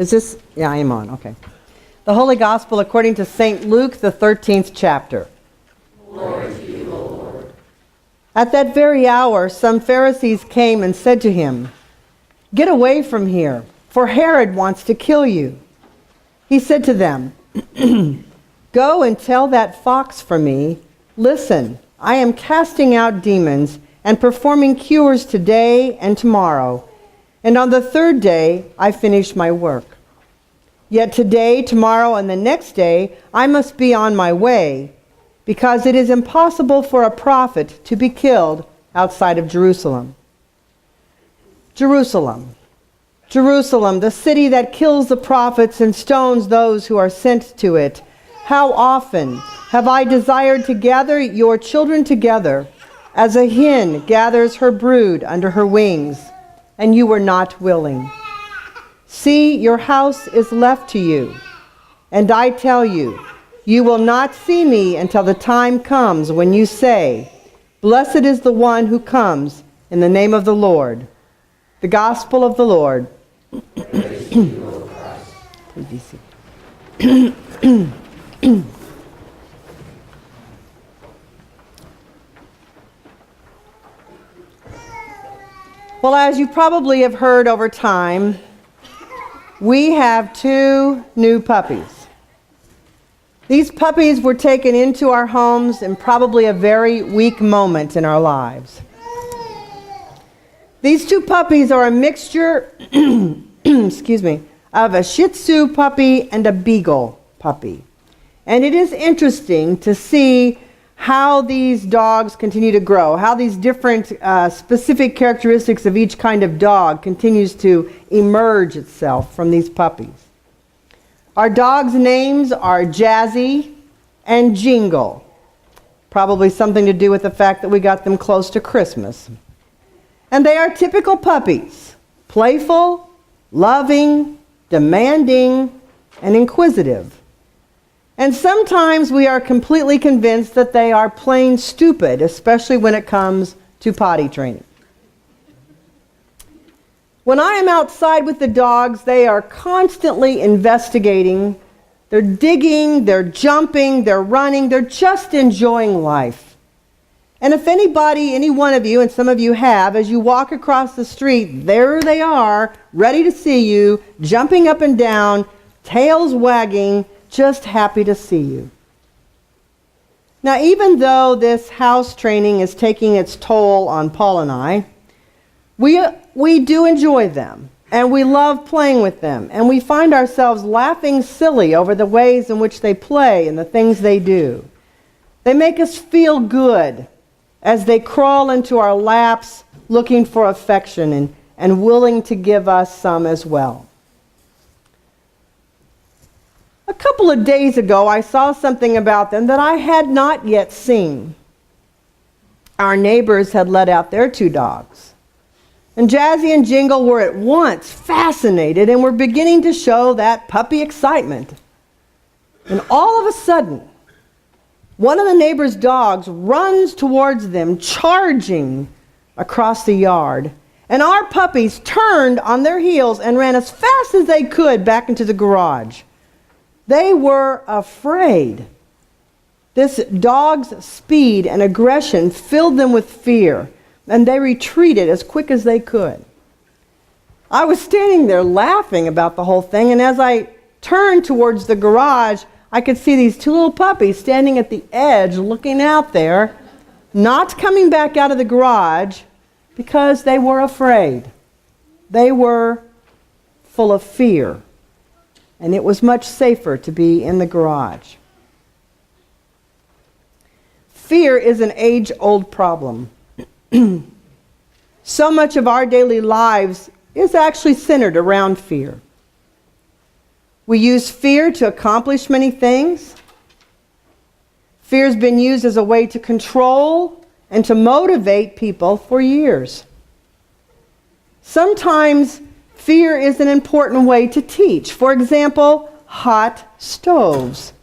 Is this? Yeah, I am on. Okay. The Holy Gospel according to St. Luke, the 13th chapter. Glory to you, O Lord. At that very hour, some Pharisees came and said to him, "Get away from here, for Herod wants to kill you." He said to them, "Go and tell that fox for me, 'Listen, I am casting out demons and performing cures today and tomorrow, and on the third day I finish my work. Yet today, tomorrow, and the next day I must be on my way, because it is impossible for a prophet to be killed outside of Jerusalem.'" Jerusalem, Jerusalem, the city that kills the prophets and stones those who are sent to it. How often have I desired to gather your children together, as a hen gathers her brood under her wings, and you were not willing. See, your house is left to you, and I tell you, you will not see me until the time comes when you say, 'Blessed is the one who comes in the name of the Lord.'" The Gospel of the Lord. Praise to you, O Christ. Please be seated. Well, as you probably have heard over time, we have 2 new puppies. These puppies were taken into our homes in probably a very weak moment in our lives. These 2 puppies are a mixture, of a Shih Tzu puppy and a Beagle puppy. And it is interesting to see how these dogs continue to grow, how these different specific characteristics of each kind of dog continues to emerge itself from these puppies. Our dogs' names are Jazzy and Jingle. Probably something to do with the fact that we got them close to Christmas. And they are typical puppies, playful, loving, demanding, and inquisitive. And sometimes we are completely convinced that they are plain stupid, especially when it comes to potty training. When I am outside with the dogs, they are constantly investigating. They're digging, they're jumping, they're running, they're just enjoying life. And if anybody, any one of you, and some of you have, as you walk across the street, there they are, ready to see you, jumping up and down, tails wagging, just happy to see you. Now, even though this house training is taking its toll on Paul and I, we do enjoy them, and we love playing with them, and we find ourselves laughing silly over the ways in which they play and the things they do. They make us feel good as they crawl into our laps looking for affection and willing to give us some as well. A couple of days ago, I saw something about them that I had not yet seen. Our neighbors had let out their 2 dogs. And Jazzy and Jingle were at once fascinated and were beginning to show that puppy excitement. And all of a sudden, one of the neighbor's dogs runs towards them, charging across the yard. And our puppies turned on their heels and ran as fast as they could back into the garage. They were afraid. This dog's speed and aggression filled them with fear, and they retreated as quick as they could. I was standing there laughing about the whole thing, and as I turned towards the garage, I could see these 2 little puppies standing at the edge looking out there, not coming back out of the garage because they were afraid. They were full of fear. And it was much safer to be in the garage. Fear is an age-old problem. So much of our daily lives is actually centered around fear. We use fear to accomplish many things. Fear has been used as a way to control and to motivate people for years. Sometimes fear is an important way to teach. For example, hot stoves.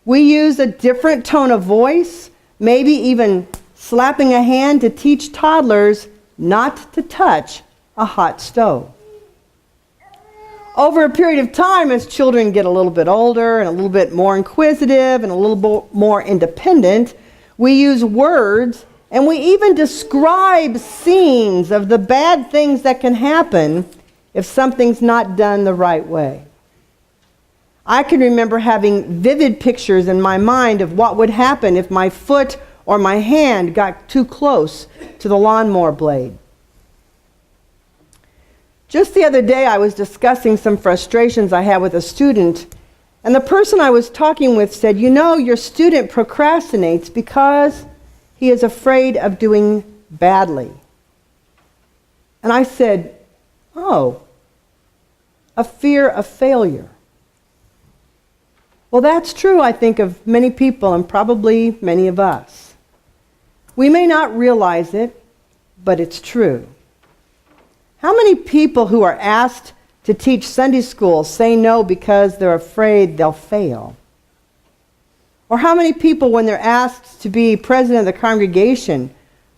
We use a different tone of voice, maybe even slapping a hand to teach toddlers not to touch a hot stove. Over a period of time, as children get a little bit older and a little bit more inquisitive and a little bit more independent, we use words and we even describe scenes of the bad things that can happen if something's not done the right way. I can remember having vivid pictures in my mind of what would happen if my foot or my hand got too close to the lawnmower blade. Just the other day, I was discussing some frustrations I had with a student, and the person I was talking with said, "You know, your student procrastinates because he is afraid of doing badly." And I said, "Oh, a fear of failure." Well, that's true, I think, of many people and probably many of us. We may not realize it, but it's true. How many people who are asked to teach Sunday school say no because they're afraid they'll fail? Or how many people, when they're asked to be president of the congregation,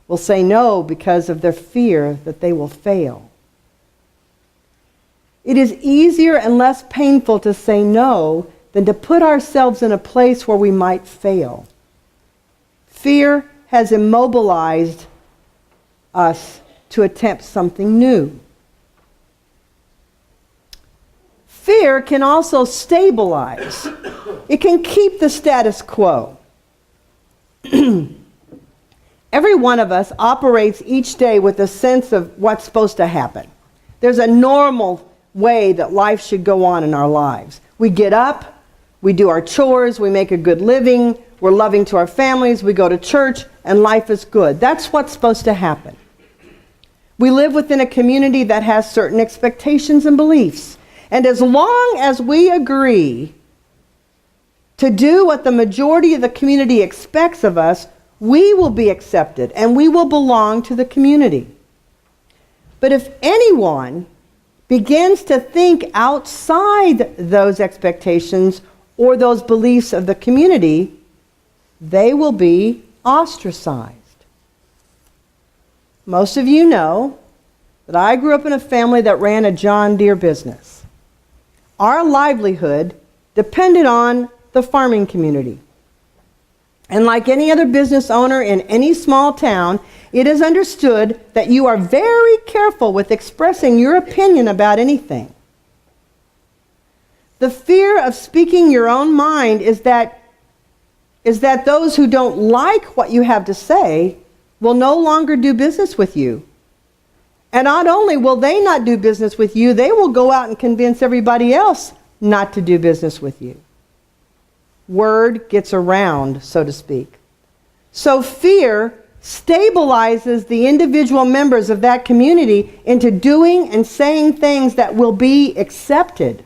will say no because of their fear that they will fail? It is easier and less painful to say no than to put ourselves in a place where we might fail. Fear has immobilized us to attempt something new. Fear can also stabilize. It can keep the status quo. Every one of us operates each day with a sense of what's supposed to happen. There's a normal way that life should go on in our lives. We get up, we do our chores, we make a good living, we're loving to our families, we go to church, and life is good. That's what's supposed to happen. We live within a community that has certain expectations and beliefs. And as long as we agree to do what the majority of the community expects of us, we will be accepted and we will belong to the community. But if anyone begins to think outside those expectations or those beliefs of the community, they will be ostracized. Most of you know that I grew up in a family that ran a John Deere business. Our livelihood depended on the farming community. And like any other business owner in any small town, it is understood that you are very careful with expressing your opinion about anything. The fear of speaking your own mind is that those who don't like what you have to say will no longer do business with you. And not only will they not do business with you, they will go out and convince everybody else not to do business with you. Word gets around, so to speak. So fear stabilizes the individual members of that community into doing and saying things that will be accepted.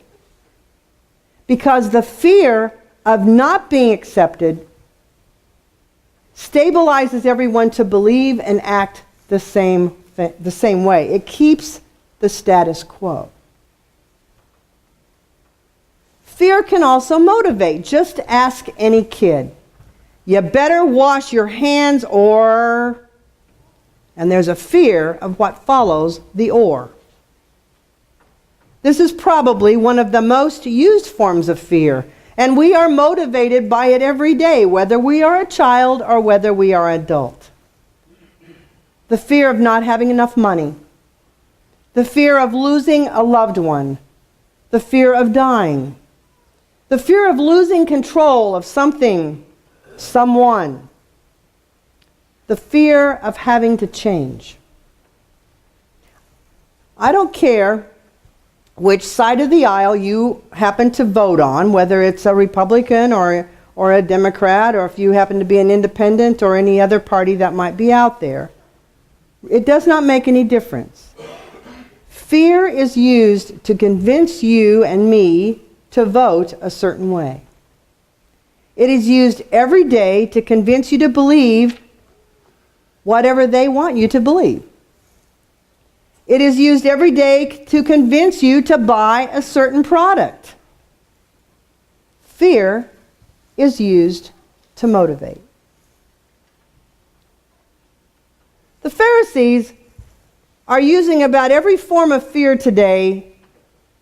Because the fear of not being accepted stabilizes everyone to believe and act the same way. It keeps the status quo. Fear can also motivate. Just ask any kid. You better wash your hands or... And there's a fear of what follows the or. This is probably one of the most used forms of fear. And we are motivated by it every day, whether we are a child or whether we are an adult. The fear of not having enough money. The fear of losing a loved one. The fear of dying. The fear of losing control of something, someone. The fear of having to change. I don't care which side of the aisle you happen to vote on, whether it's a Republican or a Democrat, or if you happen to be an independent or any other party that might be out there. It does not make any difference. Fear is used to convince you and me to vote a certain way. It is used every day to convince you to believe whatever they want you to believe. It is used every day to convince you to buy a certain product. Fear is used to motivate. The Pharisees are using about every form of fear today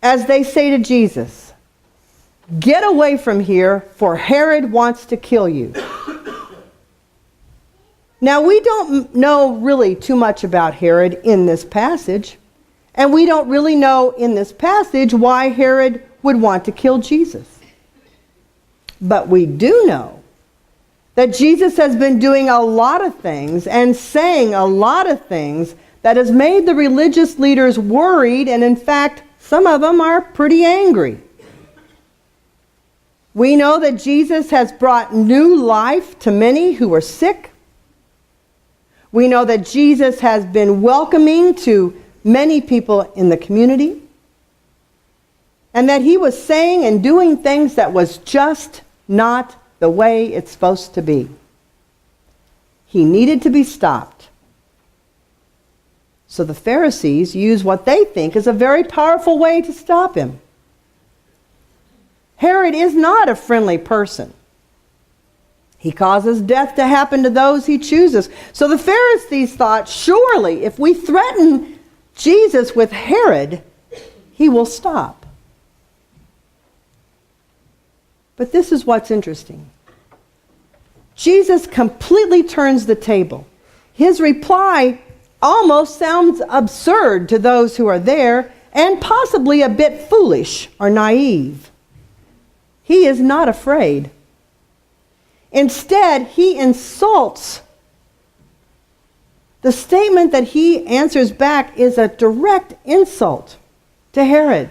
as they say to Jesus, "Get away from here, for Herod wants to kill you." Now, we don't know really too much about Herod in this passage, and we don't really know in this passage why Herod would want to kill Jesus. But we do know that Jesus has been doing a lot of things and saying a lot of things that has made the religious leaders worried, and in fact, some of them are pretty angry. We know that Jesus has brought new life to many who were sick. We know that Jesus has been welcoming to many people in the community, and that he was saying and doing things that was just not the way it's supposed to be. He needed to be stopped. So the Pharisees use what they think is a very powerful way to stop him. Herod is not a friendly person. He causes death to happen to those he chooses. So the Pharisees thought, surely if we threaten Jesus with Herod, he will stop. But this is what's interesting. Jesus completely turns the table. His reply almost sounds absurd to those who are there, and possibly a bit foolish or naive. He is not afraid. Instead, he insults. The statement that he answers back is a direct insult to Herod,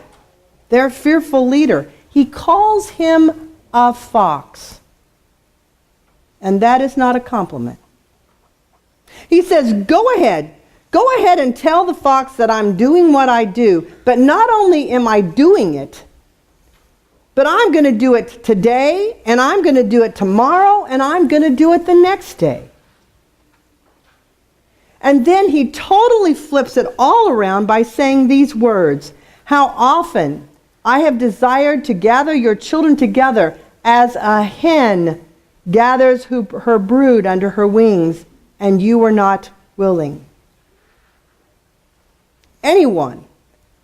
their fearful leader. He calls him a fox. And that is not a compliment. He says, go ahead and tell the fox that I'm doing what I do, but not only am I doing it, but I'm going to do it today, and I'm going to do it tomorrow, and I'm going to do it the next day. And then he totally flips it all around by saying these words, "How often I have desired to gather your children together as a hen gathers her brood under her wings, and you were not willing." Anyone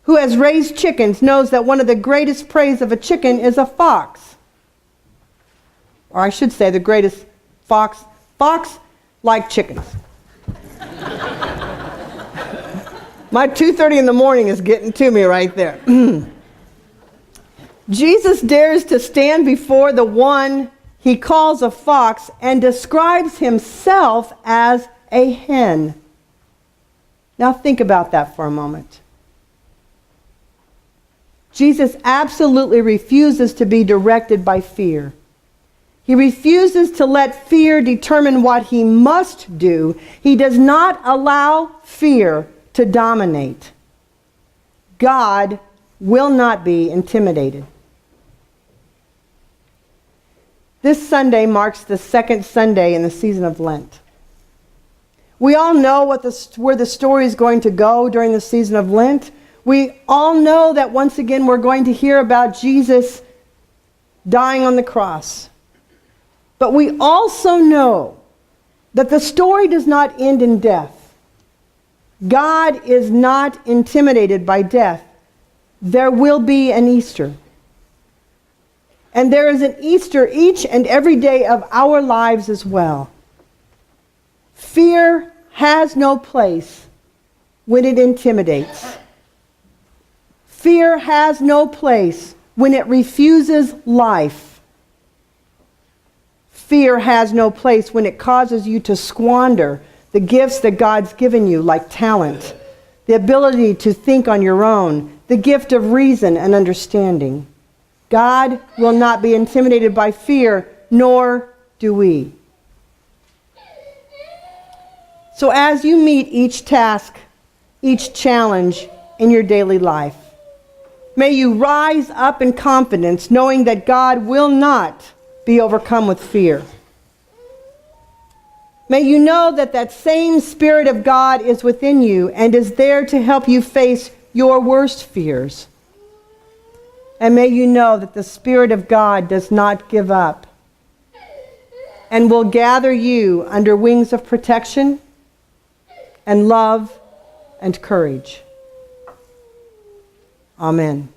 who has raised chickens knows that one of the greatest preys of a chicken is a fox. Or I should say the greatest fox like chickens. My 2:30 in the morning is getting to me right there. Jesus dares to stand before the one he calls a fox and describes himself as a hen. Now think about that for a moment. Jesus absolutely refuses to be directed by fear. He refuses to let fear determine what he must do. He does not allow fear to dominate. God will not be intimidated. This Sunday marks the second Sunday in the season of Lent. We all know where the story is going to go during the season of Lent. We all know that once again we're going to hear about Jesus dying on the cross. But we also know that the story does not end in death. God is not intimidated by death. There will be an Easter. And there is an Easter each and every day of our lives as well. Fear has no place when it intimidates. Fear has no place when it refuses life. Fear has no place when it causes you to squander the gifts that God's given you, like talent, the ability to think on your own, the gift of reason and understanding. God will not be intimidated by fear, nor do we. So as you meet each task, each challenge in your daily life, may you rise up in confidence, knowing that God will not be overcome with fear. May you know that that same Spirit of God is within you and is there to help you face your worst fears. And may you know that the Spirit of God does not give up and will gather you under wings of protection and love and courage. Amen.